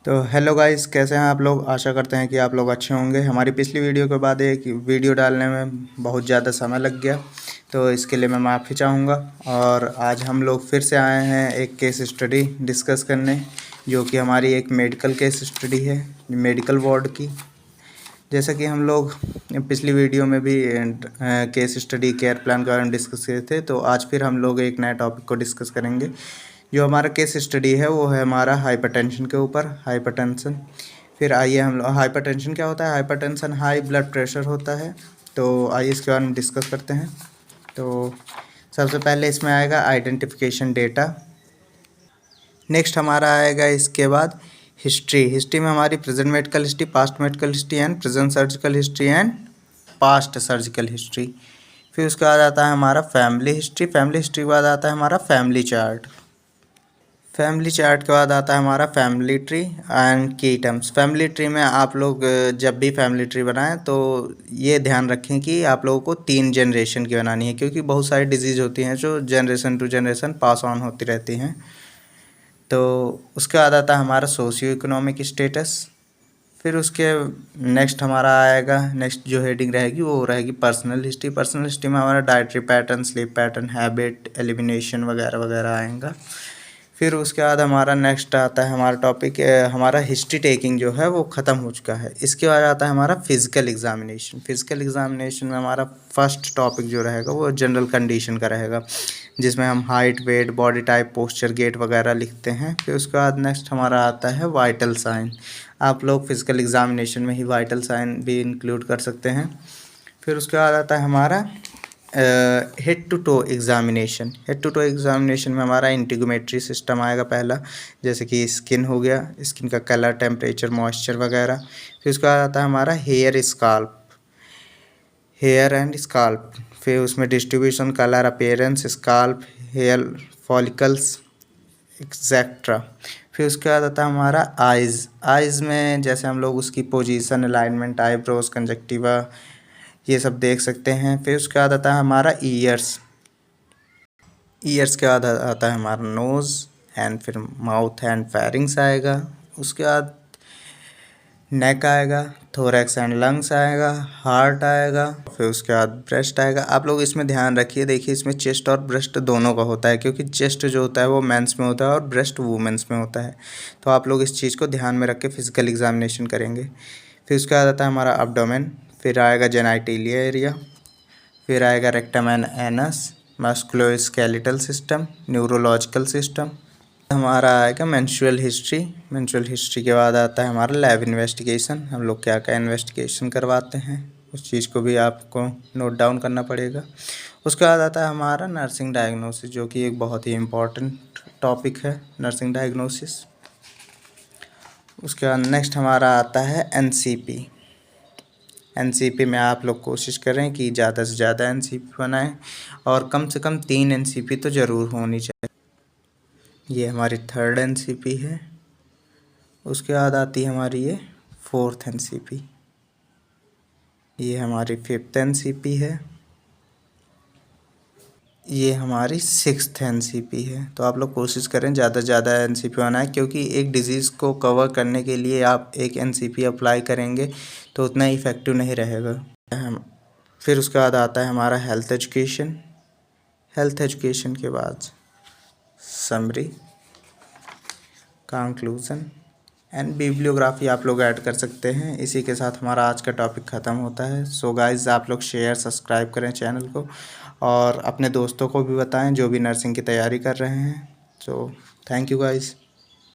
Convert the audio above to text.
तो hello guys, कैसे हैं आप लोग। आशा करते हैं कि आप लोग अच्छे होंगे। हमारी पिछली वीडियो के बाद एक वीडियो डालने में बहुत ज़्यादा समय लग गया, तो इसके लिए मैं माफ़ी चाहूँगा। और आज हम लोग फिर से आए हैं एक केस स्टडी डिस्कस करने, जो कि हमारी एक मेडिकल केस स्टडी है, मेडिकल वार्ड की। जैसा कि हम लोग पिछली वीडियो में भी केस स्टडी केयर प्लान के बारे में डिस्कस किए थे, तो आज फिर हम लोग एक नए टॉपिक को डिस्कस करेंगे। जो हमारा केस स्टडी है वो है हमारा हाइपरटेंशन के ऊपर। हाइपरटेंशन, फिर आइए हम लोग, हाइपरटेंशन क्या होता है। हाइपरटेंशन हाई ब्लड प्रेशर होता है। तो आइए इसके बारे में डिस्कस करते हैं। तो सबसे पहले इसमें आएगा आइडेंटिफिकेशन डेटा। नेक्स्ट हमारा आएगा इसके बाद हिस्ट्री। हिस्ट्री में हमारी present medical history, past medical history and present surgical history and past surgical history. फिर उसके बाद आता है हमारा फैमिली हिस्ट्री। फैमिली हिस्ट्री के बाद आता है हमारा फैमिली चार्ट। फैमिली चार्ट के बाद आता है हमारा फैमिली ट्री एंड की टर्म्स। फैमिली ट्री में आप लोग जब भी फैमिली ट्री बनाएं तो ये ध्यान रखें कि आप लोगों को 3 जनरेशन की बनानी है, क्योंकि बहुत सारी डिजीज़ होती हैं जो generation to generation pass on होती रहती हैं। तो उसके बाद आता है हमारा सोशियो इकोनॉमिक स्टेटस। फिर उसके नेक्स्ट हमारा आएगा, नेक्स्ट जो हेडिंग रहेगी वो रहेगी पर्सनल हिस्ट्री। पर्सनल हिस्ट्री में हमारा dietary pattern, sleep pattern, habit, elimination वगैरह वगैरह आएगा। फिर उसके बाद हमारा नेक्स्ट आता है हमारा टॉपिक, हमारा हिस्ट्री टेकिंग जो है वो ख़त्म हो चुका है। इसके बाद आता है हमारा फिज़िकल एग्जामिनेशन। फिज़िकल एग्जामिनेशन में हमारा फर्स्ट टॉपिक जो रहेगा वो जनरल कंडीशन का रहेगा, जिसमें हम height, weight, body type, posture, gait वगैरह लिखते हैं। फिर उसके बाद नेक्स्ट हमारा आता है वाइटल साइन। आप लोग फिज़िकल एग्जामिनेशन में ही वाइटल साइन भी इंक्लूड कर सकते हैं। फिर उसके बाद आता है हमारा head to toe examination. Head to toe examination में हमारा इंटीगोमेट्री सिस्टम आएगा पहला, जैसे कि स्किन हो गया, स्किन का कलर, टेम्परेचर, मॉइस्चर वगैरह। फिर उसके बाद आता है हमारा hair scalp, hair and scalp. फिर उसमें distribution, colour, appearance, scalp, hair follicles etcetera. फिर उसके बाद आता है हमारा आइज़। आइज़ में जैसे हम लोग उसकी पोजीशन, अलाइनमेंट, आईब्रोज, कंजक्टिवा, ये सब देख सकते हैं। फिर उसके बाद आता है हमारा ईयर्स। ईयर्स के बाद आता है हमारा नोज़ एंड फिर माउथ एंड फेरिंग्स आएगा। उसके बाद नेक आएगा, थोरैक्स एंड लंग्स आएगा, हार्ट आएगा। फिर उसके बाद ब्रेस्ट आएगा। आप लोग इसमें ध्यान रखिए, देखिए इसमें चेस्ट और ब्रेस्ट दोनों का होता है, क्योंकि चेस्ट जो होता है वो मेंस में होता है और ब्रेस्ट वुमेन्स में होता है। तो आप लोग इस चीज़ को ध्यान में रख के फिजिकल एग्जामिनेशन करेंगे। फिर उसके बाद आता है हमारा अब्डोमेन। फिर आएगा जेनाइटिलिया एरिया। फिर आएगा rectum and anus, musculoskeletal system, neurological system. हमारा आएगा मेंस्ट्रुअल हिस्ट्री। मेंस्ट्रुअल हिस्ट्री के बाद आता है हमारा लैब इन्वेस्टिगेशन। हम लोग क्या क्या इन्वेस्टिगेशन करवाते हैं उस चीज़ को भी आपको नोट डाउन करना पड़ेगा। उसके बाद आता है हमारा नर्सिंग डायग्नोसिस, जो कि एक बहुत ही इम्पॉर्टेंट टॉपिक है, नर्सिंग डायग्नोसिस। उसके बाद नेक्स्ट हमारा आता है एनसीपी। एनसीपी में आप लोग कोशिश करें कि ज़्यादा से ज़्यादा एनसीपी बनाएं और कम से कम 3 एनसीपी तो ज़रूर होनी चाहिए। ये हमारी 3rd एनसीपी है। उसके बाद आती है हमारी ये 4th एनसीपी। ये हमारी 5th एनसीपी है। ये हमारी 6th एनसीपी है। तो आप लोग कोशिश करें ज़्यादा से ज़्यादा एनसीपी बनाएं, क्योंकि एक डिज़ीज़ को कवर करने के लिए आप एक एनसीपी अप्लाई करेंगे तो उतना इफ़ेक्टिव नहीं रहेगा। फिर उसके बाद आता है हमारा हेल्थ एजुकेशन। हेल्थ एजुकेशन के बाद समरी, कंक्लूजन एंड बिब्लियोग्राफी आप लोग ऐड कर सकते हैं। इसी के साथ हमारा आज का टॉपिक ख़त्म होता है। सो गाइज़, आप लोग शेयर सब्सक्राइब करें चैनल को और अपने दोस्तों को भी बताएं जो भी नर्सिंग की तैयारी कर रहे हैं। So thank you guys.